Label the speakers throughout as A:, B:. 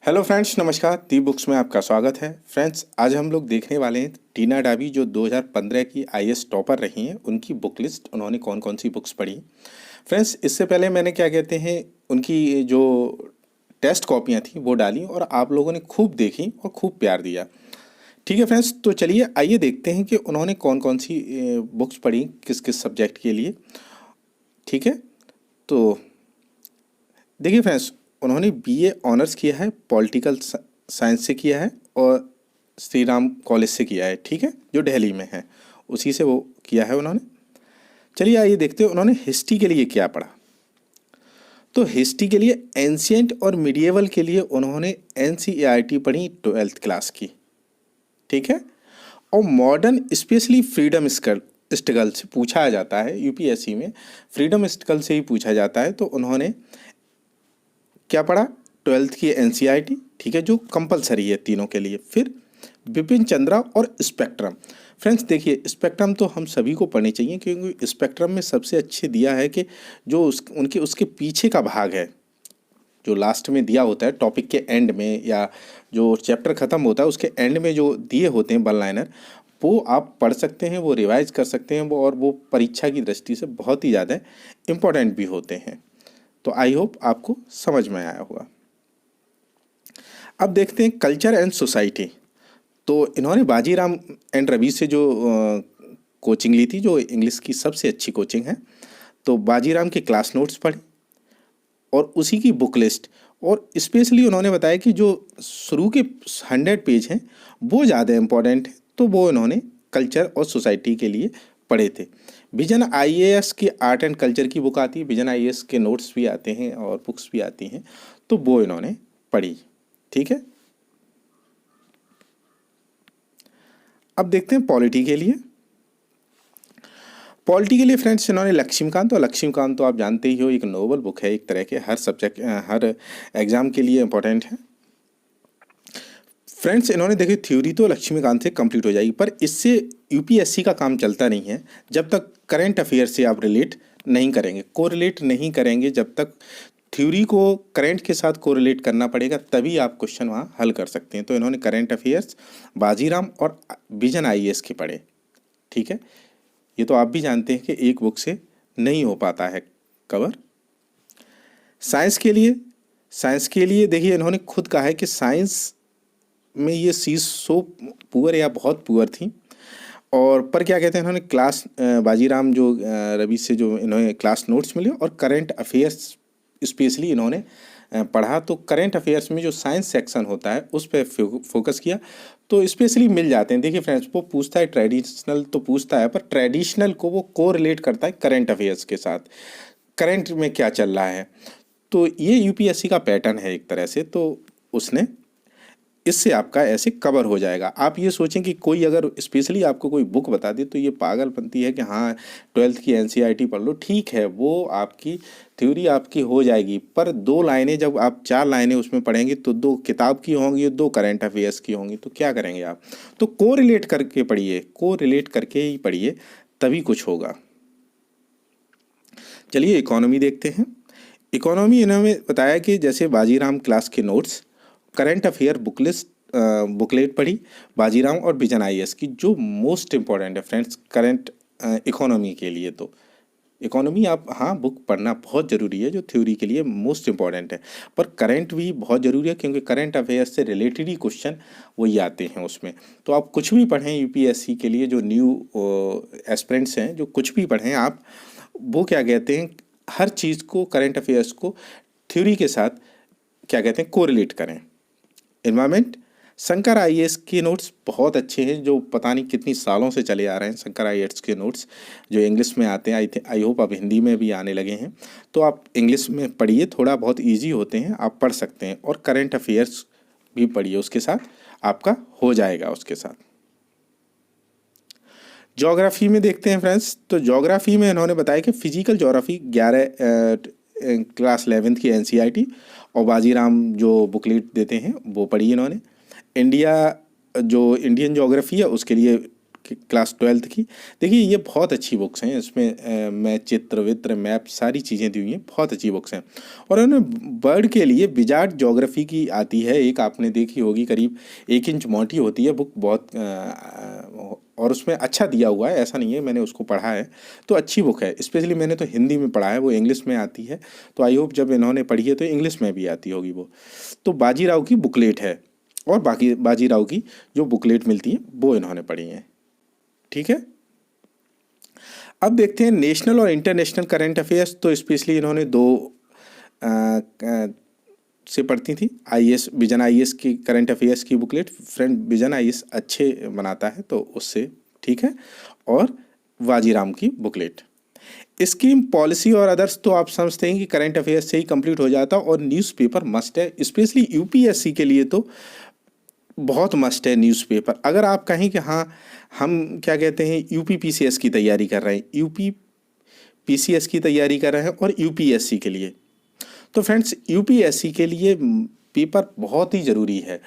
A: Hello friends, नमस्कार। दी books में आपका स्वागत है। फ्रेंड्स, आज हम लोग देखने वाले हैं टीना डाबी, जो 2015 की आईएएस टॉपर रही हैं, उनकी बुक लिस्ट, उन्होंने कौन कौन सी बुक्स पढ़ी। फ्रेंड्स, इससे पहले मैंने क्या कहते हैं, उनकी जो टेस्ट कॉपियाँ थी वो डाली और आप लोगों ने खूब देखी और खूब प्यार दिया। ठीक है फ्रेंड्स, तो चलिए आइए देखते हैं कि उन्होंने कौन कौन सी बुक्स पढ़ी, किस किस सब्जेक्ट के लिए। ठीक है, तो देखिए फ्रेंड्स, उन्होंने बीए ऑनर्स किया है, पॉलिटिकल साइंस से किया है और श्री राम कॉलेज से किया है। ठीक है, जो दिल्ली में है, उसी से वो किया है उन्होंने। चलिए आइए देखते हैं उन्होंने हिस्ट्री के लिए क्या पढ़ा। तो हिस्ट्री के लिए एंशियंट और मिडिएवल के लिए उन्होंने एनसीईआरटी पढ़ी 12th क्लास की। ठीक है, और मॉडर्न स्पेशली फ्रीडम स्ट्रगल से पूछा जाता है यूपीएससी में, फ्रीडम स्ट्रगल से ही पूछा जाता है, तो उन्होंने क्या पढ़ा, 12th की एनसीईआरटी। ठीक है, जो कंपलसरी है तीनों के लिए। फिर बिपिन चंद्रा और स्पेक्ट्रम। फ्रेंड्स देखिए, स्पेक्ट्रम तो हम सभी को पढ़नी चाहिए, क्योंकि स्पेक्ट्रम में सबसे अच्छे दिया है कि जो उनके उसके पीछे का भाग है, जो लास्ट में दिया होता है टॉपिक के एंड में, या जो चैप्टर ख़त्म होता है उसके एंड में जो दिए होते हैं वन लाइनर, वो आप पढ़ सकते हैं, वो रिवाइज कर सकते हैं, वो और वो परीक्षा की दृष्टि से बहुत ही ज़्यादा इम्पोर्टेंट भी होते हैं। तो आई होप आपको समझ में आया होगा। अब देखते हैं कल्चर एंड सोसाइटी। तो इन्होंने बाजीराम एंड रवि से जो कोचिंग ली थी, जो इंग्लिश की सबसे अच्छी कोचिंग है, तो बाजीराम के क्लास नोट्स पढ़े और उसी की बुक लिस्ट। और स्पेशली उन्होंने बताया कि जो शुरू के 100 पेज हैं वो ज़्यादा इम्पोर्टेंट है, तो वो इन्होंने कल्चर और सोसाइटी के लिए पढ़े थे। विजन आईएएस की आर्ट एंड कल्चर की बुक आती है, विजन आईएएस के नोट्स भी आते हैं और बुक्स भी आती हैं, तो वो इन्होंने पढ़ी। ठीक है, अब देखते हैं पॉलिटी के लिए। पॉलिटी के लिए फ्रेंड्स इन्होंने लक्ष्मीकांत, और लक्ष्मीकांत तो आप जानते ही हो, एक नोबल बुक है, एक तरह के हर सब्जेक्ट हर एग्जाम के लिए इम्पोर्टेंट है। फ्रेंड्स इन्होंने देखिए, थ्योरी तो लक्ष्मीकांत से कंप्लीट हो जाएगी, पर इससे यूपीएससी का काम चलता नहीं है जब तक करंट अफेयर से आप रिलेट नहीं करेंगे, कोरिलेट नहीं करेंगे। जब तक थ्योरी को करंट के साथ कोरिलेट करना पड़ेगा, तभी आप क्वेश्चन वहाँ हल कर सकते हैं। तो इन्होंने करंट अफेयर्स, बाजीराम और विजन आईएएस के पढ़े। ठीक है, ये तो आप भी जानते हैं कि एक बुक से नहीं हो पाता है कवर। साइंस के लिए देखिए, इन्होंने खुद कहा है कि साइंस में ये चीज़ सो पुअर या बहुत पुअर थी। और पर क्या कहते हैं, इन्होंने क्लास बाजीराम जो रवि से जो इन्होंने क्लास नोट्स मिले और करंट अफेयर्स स्पेशली इन्होंने पढ़ा। तो करंट अफेयर्स में जो साइंस सेक्शन होता है उस पर फोकस किया, तो स्पेशली मिल जाते हैं। देखिए फ्रेंड्स, वो पूछता है ट्रेडिशनल तो पूछता है, पर ट्रेडिशनल को वो कोरिलेट करता है करंट अफेयर्स के साथ, करंट में क्या चल रहा है। तो ये यूपीएससी का पैटर्न है एक तरह से, तो उसने इससे आपका ऐसे कवर हो जाएगा। आप ये सोचें कि कोई अगर स्पेशली आपको कोई बुक बता दे, तो ये पागलपंती है कि हाँ 12th की एनसीईआरटी पढ़ लो। ठीक है, वो आपकी थ्योरी आपकी हो जाएगी, पर 2 लाइनें जब आप 4 लाइनें उसमें पढ़ेंगे, तो 2 किताब की होंगी, 2 करंट अफेयर्स की होंगी, तो क्या करेंगे आप। तो कोरिलेट करके पढ़िए, कोरिलेट करके ही पढ़िए, तभी कुछ होगा। चलिए इकोनॉमी देखते हैं। इकोनॉमी इन्होंने बताया कि जैसे बाजीराम क्लास के नोट्स, करंट अफेयर बुकलेट पढ़ी बाजीराम और विजन आईएएस की, जो मोस्ट इम्पॉर्टेंट है फ्रेंड्स करंट इकोनॉमी के लिए। तो इकोनॉमी आप हाँ बुक पढ़ना बहुत ज़रूरी है, जो थ्योरी के लिए मोस्ट इम्पॉर्टेंट है, पर करंट भी बहुत ज़रूरी है, क्योंकि करंट अफेयर्स से रिलेटेड ही क्वेश्चन वही आते हैं उसमें। तो आप कुछ भी पढ़ें यूपीएससी के लिए, जो न्यू एस्पिरेंट्स हैं, जो कुछ भी पढ़ें आप, वो क्या कहते हैं, हर चीज़ को, करंट अफेयर्स को थ्योरी के साथ क्या कहते हैं, कोरिलेट करें। एनवायरमेंट, शंकर आईएएस के नोट्स बहुत अच्छे हैं, जो पता नहीं कितनी सालों से चले आ रहे हैं। शंकर आईएएस के नोट्स जो इंग्लिश में आते हैं, आई होप अब हिंदी में भी आने लगे हैं, तो आप इंग्लिश में पढ़िए, थोड़ा बहुत इजी होते हैं, आप पढ़ सकते हैं। और करंट अफेयर्स भी पढ़िए, उसके साथ आपका हो जाएगा। उसके साथ ज्योग्राफी में देखते हैं फ्रेंड्स। तो ज्योग्राफी में इन्होंने बताया कि फिजिकल ज्योग्राफी 11 क्लास 11th की एनसीईआरटी और बाजीराम जो बुकलेट देते हैं वो पढ़ी इन्होंने। इंडिया जो इंडियन ज्योग्राफी है उसके लिए क्लास 12th की। देखिए ये बहुत अच्छी बुक्स हैं, इसमें मैं चित्र वित्र मैप सारी चीज़ें दी हुई हैं, बहुत अच्छी बुक्स हैं। और उन्होंने बर्ड के लिए विजार्ड ज्योग्राफी की आती है एक, आपने देखी होगी, करीब 1 इंच मोटी होती है बुक, बहुत और उसमें अच्छा दिया हुआ है, ऐसा नहीं है, मैंने उसको पढ़ा है तो अच्छी बुक है। स्पेशली मैंने तो हिंदी में पढ़ा है, वो इंग्लिश में आती है, तो आई होप जब इन्होंने पढ़ी है तो इंग्लिश में भी आती होगी वो। तो बाजीराव की बुकलेट है, और बाकी बाजीराव की जो बुकलेट मिलती है वो इन्होंने पढ़ी है। ठीक है, अब देखते हैं नेशनल और इंटरनेशनल करंट अफेयर्स। तो स्पेशली इन्होंने दो से पढ़ती थी, आईएएस, विजन आईएएस की करंट अफेयर्स की बुकलेट। फ्रेंड विजन आईएएस अच्छे बनाता है तो उससे ठीक है, और वाजीराम की बुकलेट। स्कीम, पॉलिसी और अदर्स तो आप समझते हैं कि करंट अफेयर्स से ही कंप्लीट हो जाता, और न्यूज़पेपर मस्ट है, स्पेशली यूपीएससी के लिए तो बहुत मस्ट है न्यूज़पेपर। अगर आप कहें कि हाँ हम क्या कहते हैं यूपी पीसीएस की तैयारी कर रहे हैं, यूपी पीसीएस की तैयारी कर रहे हैं और यूपीएससी के लिए, तो फ्रेंड्स यूपीएससी के लिए पेपर बहुत ही ज़रूरी है।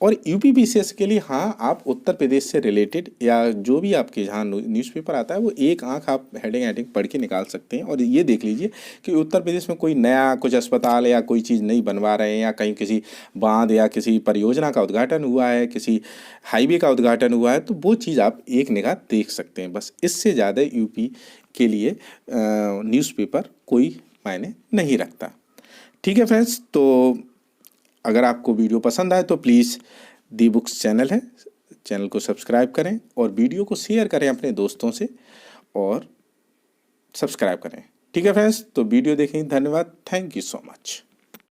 A: और यूपी पीसीएस के लिए हाँ, आप उत्तर प्रदेश से रिलेटेड या जो भी आपके जहाँ न्यूज़पेपर आता है वो एक आंख आप हेडिंग पढ़ के निकाल सकते हैं। और ये देख लीजिए कि उत्तर प्रदेश में कोई नया कुछ अस्पताल या कोई चीज़ नहीं बनवा रहे हैं, या कहीं किसी बांध या किसी परियोजना का उद्घाटन हुआ है, किसी हाईवे का उद्घाटन हुआ है, तो वो चीज़ आप एक निगाह देख सकते हैं। बस इससे ज़्यादा यूपी के लिए न्यूज़पेपर कोई मायने नहीं रखता। ठीक है फ्रेंड्स, तो अगर आपको वीडियो पसंद आए तो प्लीज़ दी बुक्स चैनल है, चैनल को सब्सक्राइब करें और वीडियो को शेयर करें अपने दोस्तों से और सब्सक्राइब करें। ठीक है फ्रेंड्स, तो वीडियो देखें, धन्यवाद, थैंक यू सो मच।